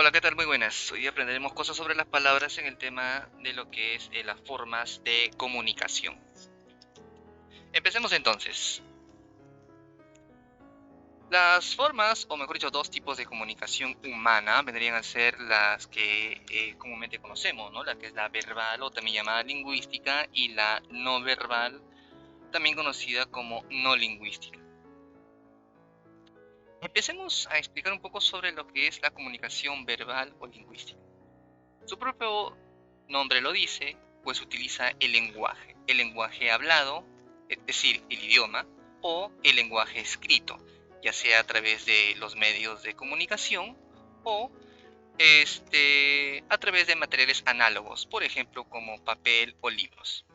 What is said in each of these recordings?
Hola, ¿qué tal? Muy buenas. Hoy aprenderemos cosas sobre las palabras en el tema de lo que es las formas de comunicación. Empecemos entonces. Las formas, o mejor dicho, dos tipos de comunicación humana vendrían a ser las que comúnmente conocemos, ¿no? La que es la verbal o también llamada lingüística y la no verbal, también conocida como no lingüística. Empecemos a explicar un poco sobre lo que es la comunicación verbal o lingüística. Su propio nombre lo dice, pues utiliza el lenguaje hablado, es decir, el idioma, o el lenguaje escrito, ya sea a través de los medios de comunicación o a través de materiales análogos, por ejemplo, como papel o libros.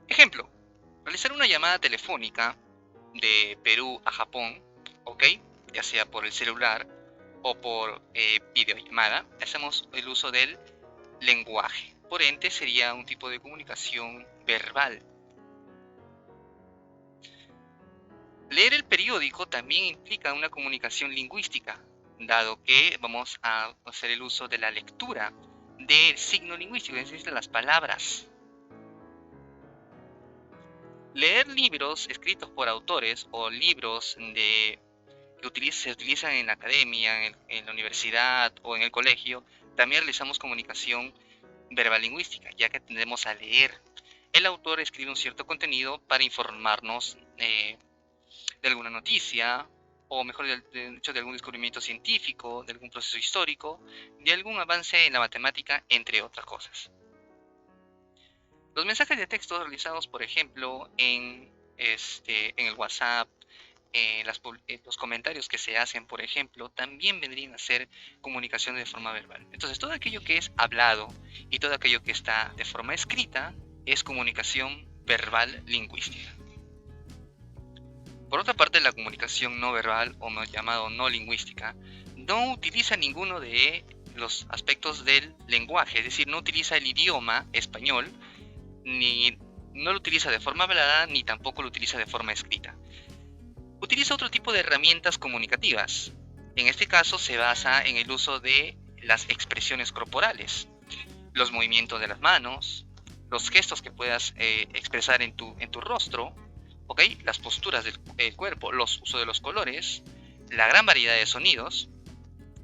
Ejemplo, realizar una llamada telefónica de Perú a Japón, ¿ok? Ya sea por el celular o por videollamada, hacemos el uso del lenguaje. Por ende, sería un tipo de comunicación verbal. Leer el periódico también implica una comunicación lingüística, dado que vamos a hacer el uso de la lectura del signo lingüístico, es decir, de las palabras. Leer libros escritos por autores o libros que se utilizan en la academia, en la universidad o en el colegio, también realizamos comunicación verbal lingüística, ya que tendemos a leer. El autor escribe un cierto contenido para informarnos de alguna noticia, o mejor dicho, de algún descubrimiento científico, de algún proceso histórico, de algún avance en la matemática, entre otras cosas. Los mensajes de texto realizados, por ejemplo, en el WhatsApp, los comentarios que se hacen, por ejemplo, también vendrían a ser comunicación de forma verbal. Entonces, todo aquello que es hablado y todo aquello que está de forma escrita es comunicación verbal lingüística. Por otra parte, la comunicación no verbal, o llamado no lingüística, no utiliza ninguno de los aspectos del lenguaje, es decir, no utiliza el idioma español, ni no lo utiliza de forma hablada, ni tampoco lo utiliza de forma escrita. Utiliza otro tipo de herramientas comunicativas. En este caso se basa en el uso de las expresiones corporales, los movimientos de las manos, los gestos que puedas expresar en tu rostro, ¿ok? Las posturas del cuerpo, los usos de los colores, la gran variedad de sonidos,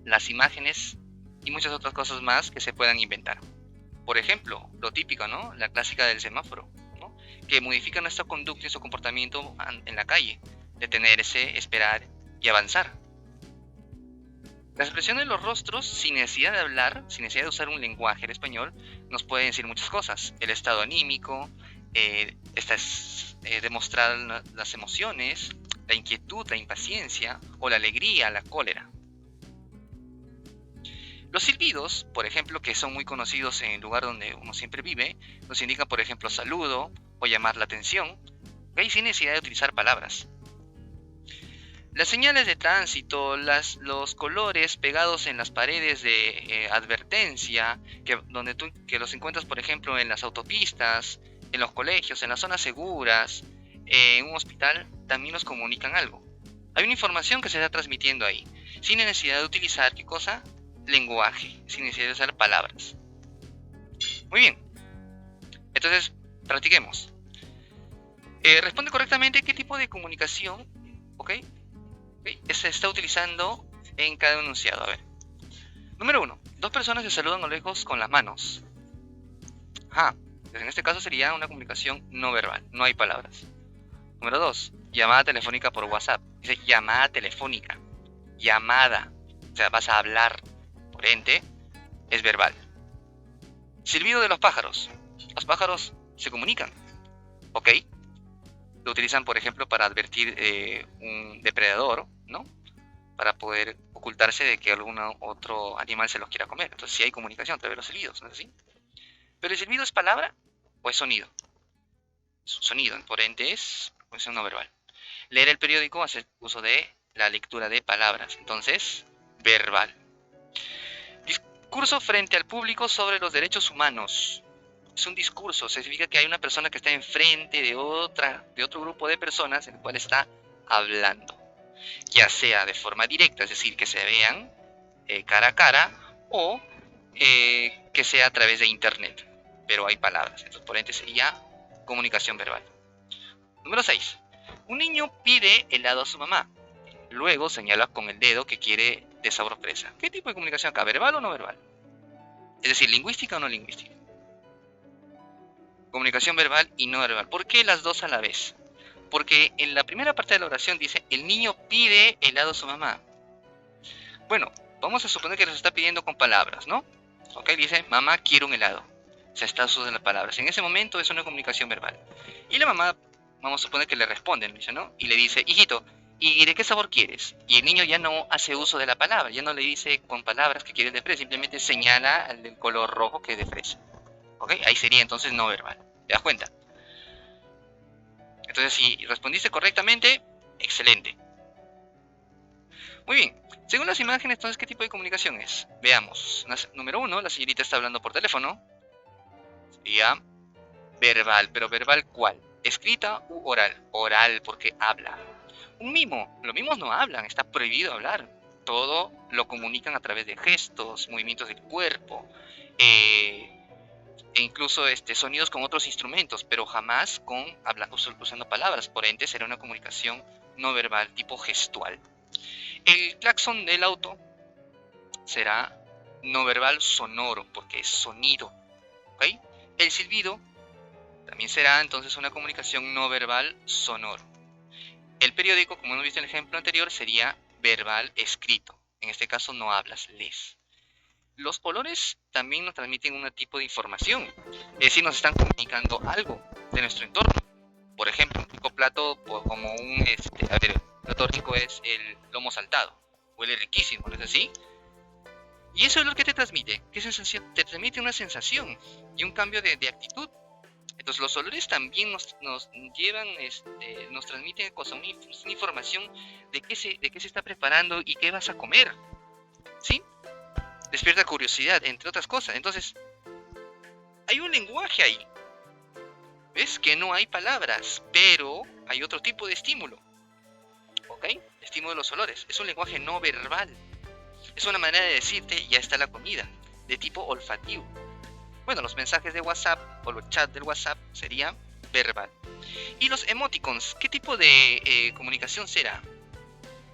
las imágenes y muchas otras cosas más que se puedan inventar. Por ejemplo, lo típico, ¿no? La clásica del semáforo, ¿no? Que modifica nuestra conducta y nuestro comportamiento en la calle, detenerse, esperar y avanzar. La expresión de los rostros, sin necesidad de hablar, sin necesidad de usar un lenguaje en español, nos puede decir muchas cosas. El estado anímico, demostrar las emociones, la inquietud, la impaciencia o la alegría, la cólera. Los silbidos, por ejemplo, que son muy conocidos en el lugar donde uno siempre vive, nos indican, por ejemplo, saludo o llamar la atención, ¿okay? Sin necesidad de utilizar palabras. Las señales de tránsito, los colores pegados en las paredes de advertencia, que los encuentras, por ejemplo, en las autopistas, en los colegios, en las zonas seguras, en un hospital, también nos comunican algo. Hay una información que se está transmitiendo ahí, sin necesidad de utilizar, ¿qué cosa? Lenguaje, sin necesidad de usar palabras. Muy bien, entonces practiquemos. Responde correctamente qué tipo de comunicación, ¿ok? Se está utilizando en cada enunciado. A ver. Número 1. Dos personas se saludan a lo lejos con las manos. Ajá. En este caso sería una comunicación no verbal. No hay palabras. Número 2. Llamada telefónica por WhatsApp. Dice llamada telefónica. Llamada. O sea, vas a hablar. Por ende, es verbal. Silbido de los pájaros. Los pájaros se comunican. ¿Ok? Lo utilizan, por ejemplo, para advertir un depredador, ¿no? Para poder ocultarse de que algún otro animal se los quiera comer. Entonces sí hay comunicación a través de los silbidos, ¿no es así? Pero el silbido es palabra o es sonido. Es un sonido, por ende es no verbal. Leer el periódico hace uso de la lectura de palabras, entonces verbal. Discurso frente al público sobre los derechos humanos. Es un discurso, significa que hay una persona que está enfrente de otro grupo de personas en el cual está hablando. ya sea de forma directa, es decir, que se vean cara a cara, o que sea a través de internet, pero hay palabras. Entonces, por ende, sería comunicación verbal. Número 6. Un niño pide helado a su mamá. Luego señala con el dedo que quiere de sabor fresa. ¿Qué tipo de comunicación acá? ¿Verbal o no verbal? Es decir, ¿lingüística o no lingüística? Comunicación verbal y no verbal. ¿Por qué las dos a la vez? Porque en la primera parte de la oración dice, el niño pide helado a su mamá. Bueno, vamos a suponer que los está pidiendo con palabras, ¿no? Ok, dice, mamá, quiero un helado. Se está usando las palabras. En ese momento es una comunicación verbal. Y la mamá, vamos a suponer que le responde, ¿no? Y le dice, hijito, ¿y de qué sabor quieres? Y el niño ya no hace uso de la palabra, ya no le dice con palabras que quiere de fresa, simplemente señala el color rojo que es de fresa. ¿Ok? Ahí sería entonces no verbal. ¿Te das cuenta? Entonces, si respondiste correctamente, excelente. Muy bien. Según las imágenes, entonces, ¿qué tipo de comunicación es? Veamos. Número 1, la señorita está hablando por teléfono. Sería verbal, pero ¿verbal cuál? ¿Escrita u oral? Oral, porque habla. Un mimo. Los mimos no hablan, está prohibido hablar. Todo lo comunican a través de gestos, movimientos del cuerpo, e incluso sonidos con otros instrumentos, pero jamás usando palabras. Por ende, será una comunicación no verbal, tipo gestual. El claxon del auto será no verbal sonoro, porque es sonido. ¿Okay? El silbido también será entonces una comunicación no verbal sonoro. El periódico, como hemos visto en el ejemplo anterior, sería verbal escrito. En este caso no hablas, lees. Los olores también nos transmiten un tipo de información. Es decir, nos están comunicando algo de nuestro entorno. Por ejemplo, un rico plato, como un plato rico es el lomo saltado. Huele riquísimo, ¿no es así? ¿Y ese olor qué te transmite? ¿Qué sensación? Te transmite una sensación y un cambio de actitud. Entonces los olores también nos llevan, nos transmiten una información de qué se está preparando y qué vas a comer. ¿Sí? Despierta curiosidad, entre otras cosas. Entonces, hay un lenguaje ahí. ¿Ves? Que no hay palabras, pero hay otro tipo de estímulo. ¿Ok? Estímulo de los olores. Es un lenguaje no verbal. Es una manera de decirte, ya está la comida, de tipo olfativo. Bueno, los mensajes de WhatsApp o los chats del WhatsApp sería verbal. Y los emoticons, ¿qué tipo de comunicación será?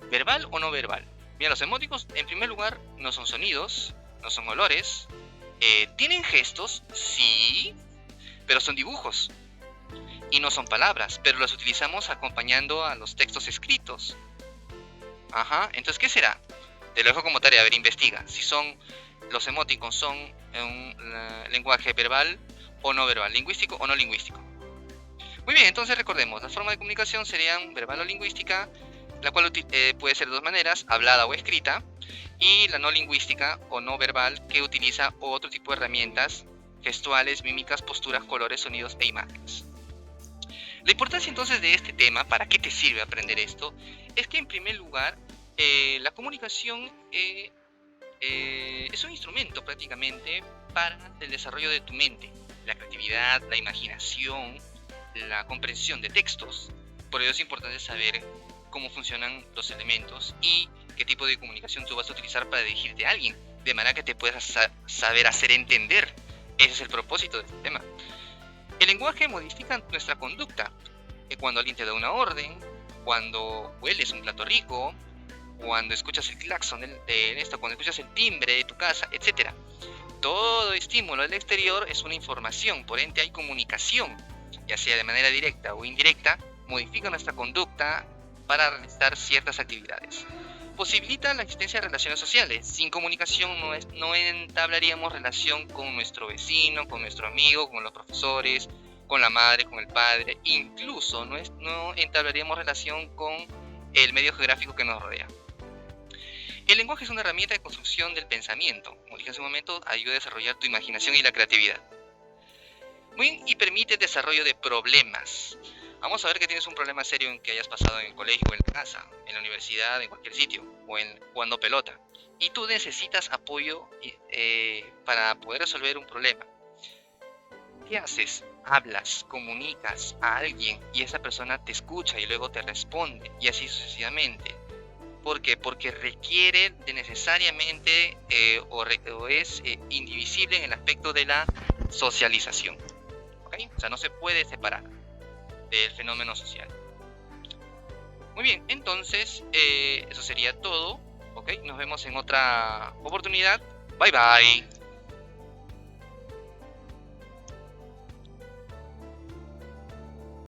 ¿Verbal o no verbal? Mira, los emoticons, en primer lugar, no son sonidos, no son olores. ¿Tienen gestos? Sí, pero son dibujos. Y no son palabras, pero los utilizamos acompañando a los textos escritos. Ajá, entonces, ¿qué será? Te lo dejo como tarea, a ver, investiga. Si los emoticons son un lenguaje verbal o no verbal, lingüístico o no lingüístico. Muy bien, entonces recordemos, las formas de comunicación serían verbal o lingüística, la cual puede ser de dos maneras, hablada o escrita, y la no lingüística o no verbal, que utiliza otro tipo de herramientas gestuales, mímicas, posturas, colores, sonidos e imágenes. La importancia entonces de este tema, ¿para qué te sirve aprender esto? Es que en primer lugar, la comunicación es un instrumento prácticamente para el desarrollo de tu mente, la creatividad, la imaginación, la comprensión de textos. Por ello es importante saber cómo funcionan los elementos y qué tipo de comunicación tú vas a utilizar para dirigirte a alguien, de manera que te puedas saber hacer entender. Ese es el propósito de este tema. El lenguaje modifica nuestra conducta. Cuando alguien te da una orden, cuando hueles un plato rico, cuando escuchas el claxon cuando escuchas el timbre de tu casa, etc. Todo estímulo del exterior es una información, por ende hay comunicación, ya sea de manera directa o indirecta, modifica nuestra conducta para realizar ciertas actividades. Posibilita la existencia de relaciones sociales. Sin comunicación no entablaríamos relación con nuestro vecino, con nuestro amigo, con los profesores, con la madre, con el padre. Incluso no entablaríamos relación con el medio geográfico que nos rodea. El lenguaje es una herramienta de construcción del pensamiento. Como dije hace un momento, ayuda a desarrollar tu imaginación y la creatividad. Muy bien, y permite el desarrollo de problemas. Vamos a ver que tienes un problema serio en que hayas pasado en el colegio, en la casa, en la universidad, en cualquier sitio, o jugando pelota. Y tú necesitas apoyo para poder resolver un problema. ¿Qué haces? Hablas, comunicas a alguien y esa persona te escucha y luego te responde, y así sucesivamente. ¿Por qué? Porque requiere de necesariamente o es indivisible en el aspecto de la socialización. ¿Okay? O sea, no se puede separar del fenómeno social. Muy bien, entonces eso sería todo. ¿Ok? Nos vemos en otra oportunidad. Bye bye.